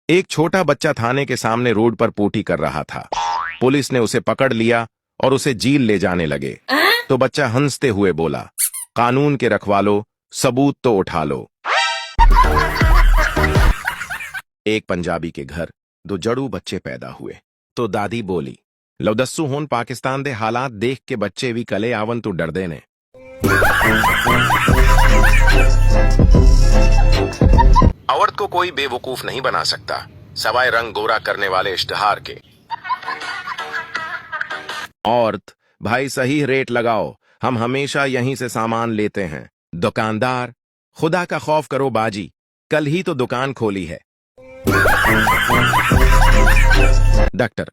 एक छोटा बच्चा थाने के सामने रोड पर पोटी कर रहा था। पुलिस ने उसे पकड़ लिया और उसे जेल ले जाने लगे। तो बच्चा हंसते हुए बोला, कानून के रखवालो, सबूत तो उठा लो। एक पंजाबी के घर दो जड़ू बच्चे पैदा हुए। तो दादी बोली, लो दस्सू हुन पाकिस्तान दे हालात देख के बच्चे भी कले आवन तो डरदे ने। औरत को कोई बेवकूफ नहीं बना सकता, सवाए रंग गोरा करने वाले इश्तिहार के। औरत, भाई सही रेट लगाओ, हम हमेशा यहीं से सामान लेते हैं। दुकानदार, खुदा का खौफ करो बाजी, कल ही तो दुकान खोली है। डॉक्टर,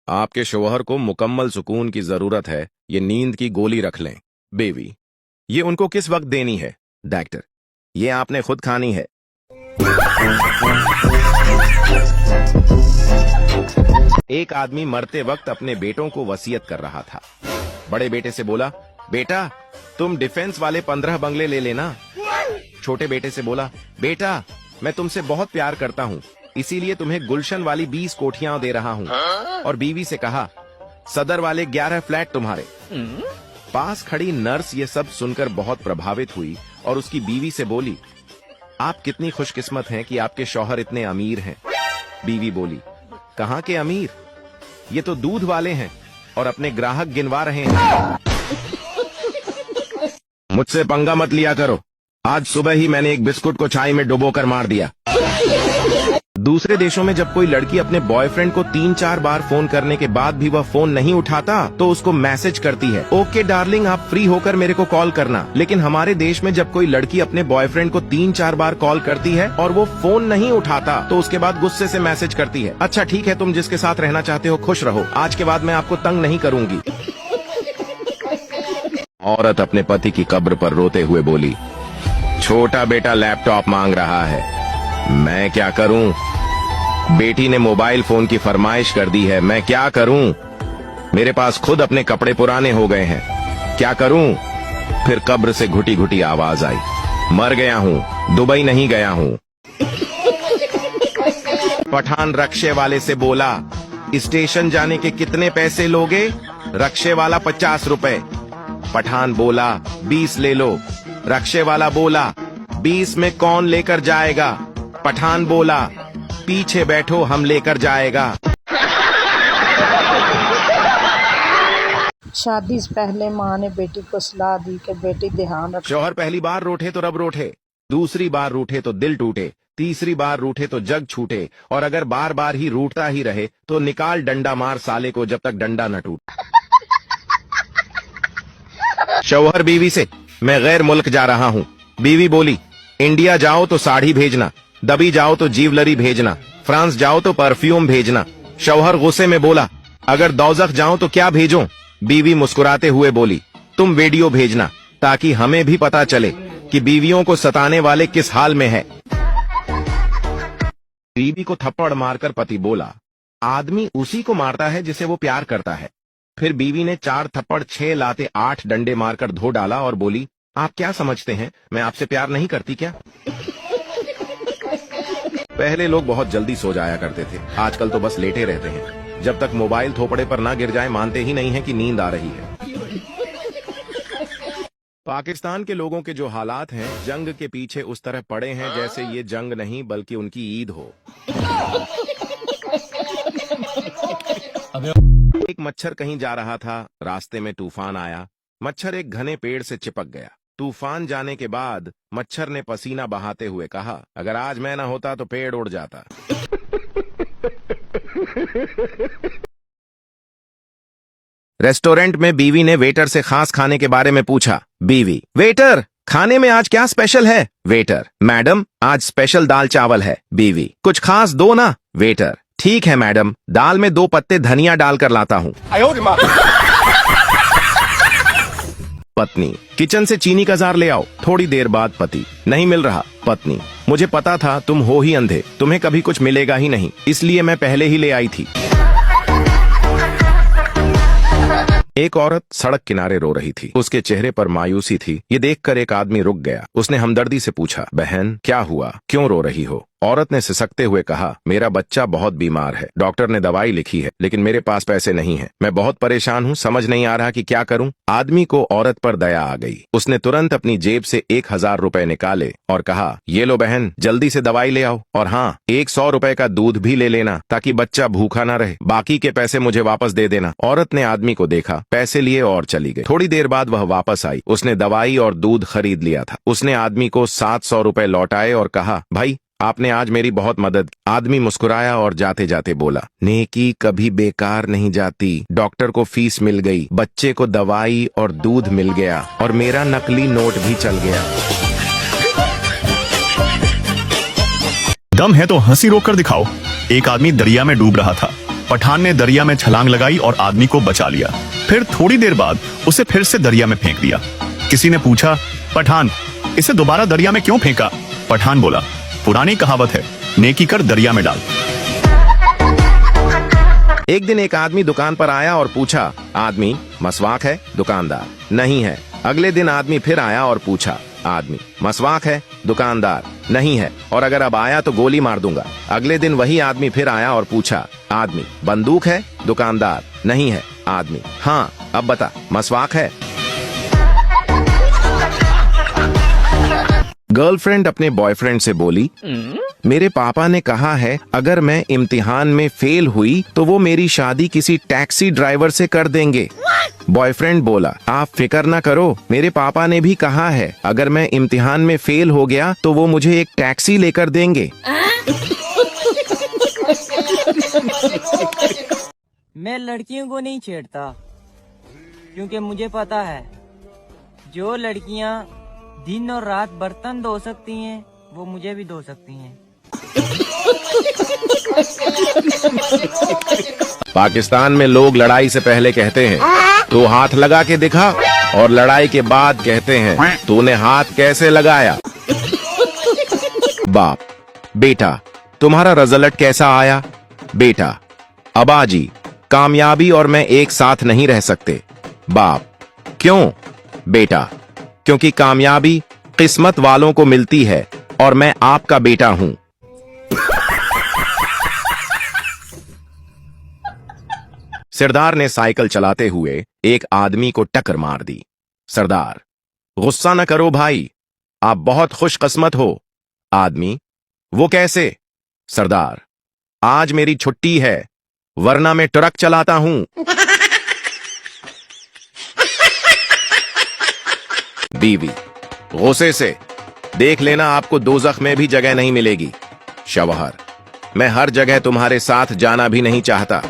आपके शौहर को मुकम्मल सुकून की जरूरत है, ये नींद की गोली रख लें। बेबी, ये उनको किस वक्त देनी है? डॉक्टर, ये आपने खुद खानी है। एक आदमी मरते वक्त अपने बेटों को वसीयत कर रहा था। बड़े बेटे से बोला, बेटा तुम डिफेंस वाले 15 बंगले ले लेना। छोटे बेटे से बोला, बेटा मैं तुमसे बहुत प्यार करता हूँ, इसीलिए तुम्हें गुलशन वाली 20 कोठियां दे रहा हूँ। और बीवी से कहा, सदर वाले 11 फ्लैट तुम्हारे। पास खड़ी नर्स ये सब सुनकर बहुत प्रभावित हुई और उसकी बीवी से बोली, आप कितनी खुशकिस्मत हैं कि आपके शौहर इतने अमीर हैं। बीवी बोली, कहाँ के अमीर, ये तो दूध वाले हैं और अपने ग्राहक गिनवा रहे हैं। मुझसे पंगा मत लिया करो, आज सुबह ही मैंने एक बिस्कुट को चाय में डुबोकर मार दिया। दूसरे देशों में जब कोई लड़की अपने बॉयफ्रेंड को 3-4 बार फोन करने के बाद भी वह फोन नहीं उठाता तो उसको मैसेज करती है, ओके डार्लिंग आप फ्री होकर मेरे को कॉल करना। लेकिन हमारे देश में जब कोई लड़की अपने बॉयफ्रेंड को 3-4 बार कॉल करती है और वो फोन नहीं उठाता तो उसके बाद गुस्से से मैसेज करती है, अच्छा ठीक है तुम जिसके साथ रहना चाहते हो खुश रहो, आज के बाद मैं आपको तंग नहीं करूंगी। औरत अपने पति की कब्र पर रोते हुए बोली, छोटा बेटा लैपटॉप मांग रहा है, मैं क्या करूं? बेटी ने मोबाइल फोन की फरमाइश कर दी है, मैं क्या करूं? मेरे पास खुद अपने कपड़े पुराने हो गए हैं, क्या करूं? फिर कब्र से घुटी घुटी आवाज आई, मर गया हूं, दुबई नहीं गया हूं। पठान रक्षे वाले से बोला, स्टेशन जाने के कितने पैसे लोगे? रक्षे वाला 50 रुपए। पठान बोला, 20 ले लो। रक्षे वाला बोला, 20 में कौन लेकर जाएगा? पठान बोला, पीछे बैठो हम लेकर जाएगा। शादी से पहले माँ ने बेटी को सलाह दी कि बेटी ध्यान रख। शौहर पहली बार रूठे तो रब रूठे, दूसरी बार रूठे तो दिल टूटे, तीसरी बार रूठे तो जग छूटे, और अगर बार बार ही रूठता ही रहे तो निकाल डंडा मार साले को जब तक डंडा न टूटे। शौहर बीवी से, मैं गैर मुल्क जा रहा हूँ। बीवी बोली, इंडिया जाओ तो साड़ी भेजना, दबी जाओ तो जीवलरी भेजना, फ्रांस जाओ तो परफ्यूम भेजना। शौहर गुस्से में बोला, अगर दौजख जाऊं तो क्या भेजूं? बीवी मुस्कुराते हुए बोली, तुम वीडियो भेजना ताकि हमें भी पता चले कि बीवियों को सताने वाले किस हाल में है। बीवी को थप्पड़ मारकर पति बोला, आदमी उसी को मारता है जिसे वो प्यार करता है। फिर बीवी ने 4 थप्पड़ 6 लाते 8 डंडे मारकर धो डाला और बोली, आप क्या समझते हैं मैं आपसे प्यार नहीं करती क्या? पहले लोग बहुत जल्दी सो जाया करते थे, आजकल तो बस लेटे रहते हैं। जब तक मोबाइल थोपड़े पर ना गिर जाए मानते ही नहीं है कि नींद आ रही है। पाकिस्तान के लोगों के जो हालात हैं जंग के पीछे उस तरह पड़े हैं जैसे ये जंग नहीं बल्कि उनकी ईद हो। एक मच्छर कहीं जा रहा था, रास्ते में तूफान आया, मच्छर एक घने पेड़ से चिपक गया। तूफान जाने के बाद मच्छर ने पसीना बहाते हुए कहा, अगर आज मैं ना होता तो पेड़ उड़ जाता। रेस्टोरेंट में बीवी ने वेटर से खास खाने के बारे में पूछा। बीवी, वेटर खाने में आज क्या स्पेशल है? वेटर, मैडम आज स्पेशल दाल चावल है। बीवी, कुछ खास दो ना। वेटर, ठीक है मैडम, दाल में 2 पत्ते धनिया डालकर लाता हूँ। पत्नी, किचन से चीनी का जार ले आओ। थोड़ी देर बाद पति, नहीं मिल रहा। पत्नी, मुझे पता था तुम हो ही अंधे, तुम्हें कभी कुछ मिलेगा ही नहीं, इसलिए मैं पहले ही ले आई थी। एक औरत सड़क किनारे रो रही थी, उसके चेहरे पर मायूसी थी। ये देखकर एक आदमी रुक गया। उसने हमदर्दी से पूछा, बहन क्या हुआ, क्यों रो रही हो? औरत ने सिसकते हुए कहा, मेरा बच्चा बहुत बीमार है, डॉक्टर ने दवाई लिखी है, लेकिन मेरे पास पैसे नहीं है। मैं बहुत परेशान हूँ, समझ नहीं आ रहा कि क्या करूँ। आदमी को औरत पर दया आ गई। उसने तुरंत अपनी जेब से 1000 रुपए निकाले और कहा, ये लो बहन, जल्दी से दवाई ले आओ, और हाँ, 100 रुपए का दूध भी ले लेना ताकि बच्चा भूखा न रहे। बाकी के पैसे मुझे वापस दे देना। औरत ने आदमी को देखा, पैसे लिए और चली गई। थोड़ी देर बाद वह वापस आई। उसने दवाई और दूध खरीद लिया था। उसने आदमी को 700 रुपए लौटाए और कहा, भाई आपने आज मेरी बहुत मदद की। आदमी मुस्कुराया और जाते जाते बोला, नेकी कभी बेकार नहीं जाती। डॉक्टर को फीस मिल गई, बच्चे को दवाई और दूध मिल गया, और मेरा नकली नोट भी चल गया। दम है तो हंसी रोक कर दिखाओ। एक आदमी दरिया में डूब रहा था। पठान ने दरिया में छलांग लगाई और आदमी को बचा लिया। फिर थोड़ी देर बाद उसे फिर से दरिया में फेंक दिया। किसी ने पूछा, पठान, इसे दोबारा दरिया में क्यों फेंका? पठान बोला, पुरानी कहावत है, नेकी कर दरिया में डाल। एक दिन एक आदमी दुकान पर आया और पूछा, आदमी मसवाक है? दुकानदार, नहीं है। अगले दिन आदमी फिर आया और पूछा, आदमी मसवाक है? दुकानदार, नहीं है, और अगर अब आया तो गोली मार दूंगा। अगले दिन वही आदमी फिर आया और पूछा, आदमी बंदूक है? दुकानदार, नहीं है। आदमी, हाँ, अब बता, मसवाक है? गर्लफ्रेंड अपने बॉयफ्रेंड से बोली, मेरे पापा ने कहा है अगर मैं इम्तिहान में फेल हुई तो वो मेरी शादी किसी टैक्सी ड्राइवर से कर देंगे। बॉयफ्रेंड बोला, आप फिक्र ना करो, मेरे पापा ने भी कहा है अगर मैं इम्तिहान में फेल हो गया तो वो मुझे एक टैक्सी लेकर देंगे। मैं लड़कियों को नहीं छेड़ता क्योंकि मुझे पता है जो लड़कियां दिन और रात बर्तन धो सकती हैं वो मुझे भी धो सकती हैं। पाकिस्तान में लोग लड़ाई से पहले कहते हैं, तू हाथ लगा के दिखा, और लड़ाई के बाद कहते हैं, तूने हाथ कैसे लगाया? बाप, बेटा तुम्हारा रिजल्ट कैसा आया? बेटा, अबाजी, कामयाबी और मैं एक साथ नहीं रह सकते। बाप, क्यों? बेटा, क्योंकि कामयाबी किस्मत वालों को मिलती है और मैं आपका बेटा हूं। सरदार ने साइकिल चलाते हुए एक आदमी को टक्कर मार दी। सरदार, गुस्सा न करो भाई, आप बहुत खुशकिस्मत हो। आदमी, वो कैसे? सरदार, आज मेरी छुट्टी है, वरना मैं ट्रक चलाता हूं। बीवी, गुस्से से, देख लेना आपको दोज़ख में भी जगह नहीं मिलेगी। शौहर, मैं हर जगह तुम्हारे साथ जाना भी नहीं चाहता।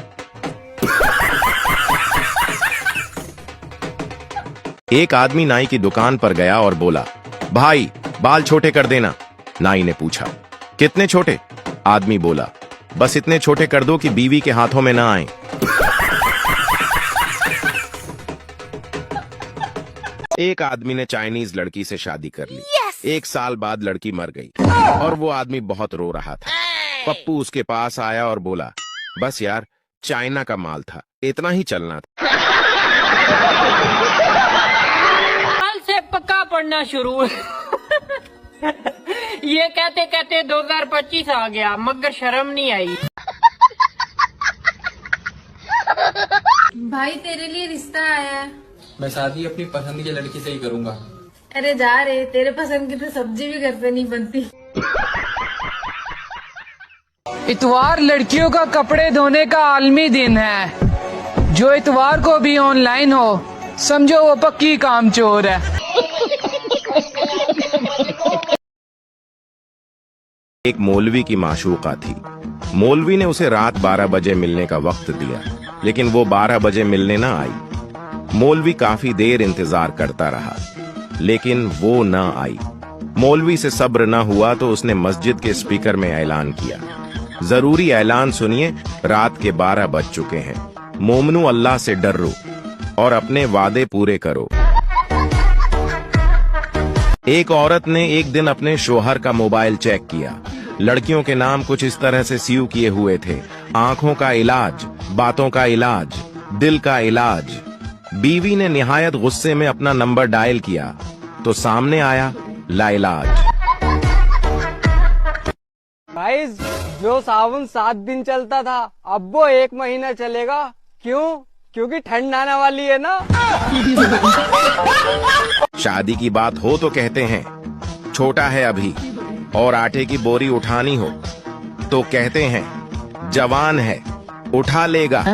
एक आदमी नाई की दुकान पर गया और बोला, भाई बाल छोटे कर देना। नाई ने पूछा, कितने छोटे? आदमी बोला, बस इतने छोटे कर दो कि बीवी के हाथों में ना आए। एक आदमी ने चाइनीज लड़की से शादी कर ली। एक साल बाद लड़की मर गई और वो आदमी बहुत रो रहा था। पप्पू उसके पास आया और बोला, बस यार, चाइना का माल था, इतना ही चलना था। कल से पक्का पढ़ना शुरू। ये कहते कहते 2025 आ गया मगर शर्म नहीं आई। भाई तेरे लिए रिश्ता आया है। मैं शादी अपनी पसंद की लड़की से ही करूंगा। अरे जा रे, तेरे पसंद की तो सब्जी भी घर पे नहीं बनती। इतवार लड़कियों का कपड़े धोने का आलमी दिन है। जो इतवार को भी ऑनलाइन हो समझो वो पक्की कामचोर है। एक मौलवी की माशूका थी। मौलवी ने उसे रात 12 बजे मिलने का वक्त दिया, लेकिन वो 12 बजे मिलने ना आई। मौलवी काफी देर इंतजार करता रहा, लेकिन वो न आई। मौलवी से सब्र न हुआ तो उसने मस्जिद के स्पीकर में ऐलान किया, जरूरी ऐलान सुनिए, रात के 12 बज चुके हैं। मोमनू, अल्लाह से डरो और अपने वादे पूरे करो। एक औरत ने एक दिन अपने शोहर का मोबाइल चेक किया। लड़कियों के नाम कुछ इस तरह से सीव किए हुए थे, आंखों का इलाज, बातों का इलाज, दिल का इलाज। बीवी ने निहायत गुस्से में अपना नंबर डायल किया तो सामने आया लाइलाज। गाइस, जो साबुन 7 दिन चलता था अब वो 1 महीना चलेगा। क्यों? क्योंकि ठंड आने वाली है ना। शादी की बात हो तो कहते हैं छोटा है अभी, और आटे की बोरी उठानी हो तो कहते हैं जवान है उठा लेगा।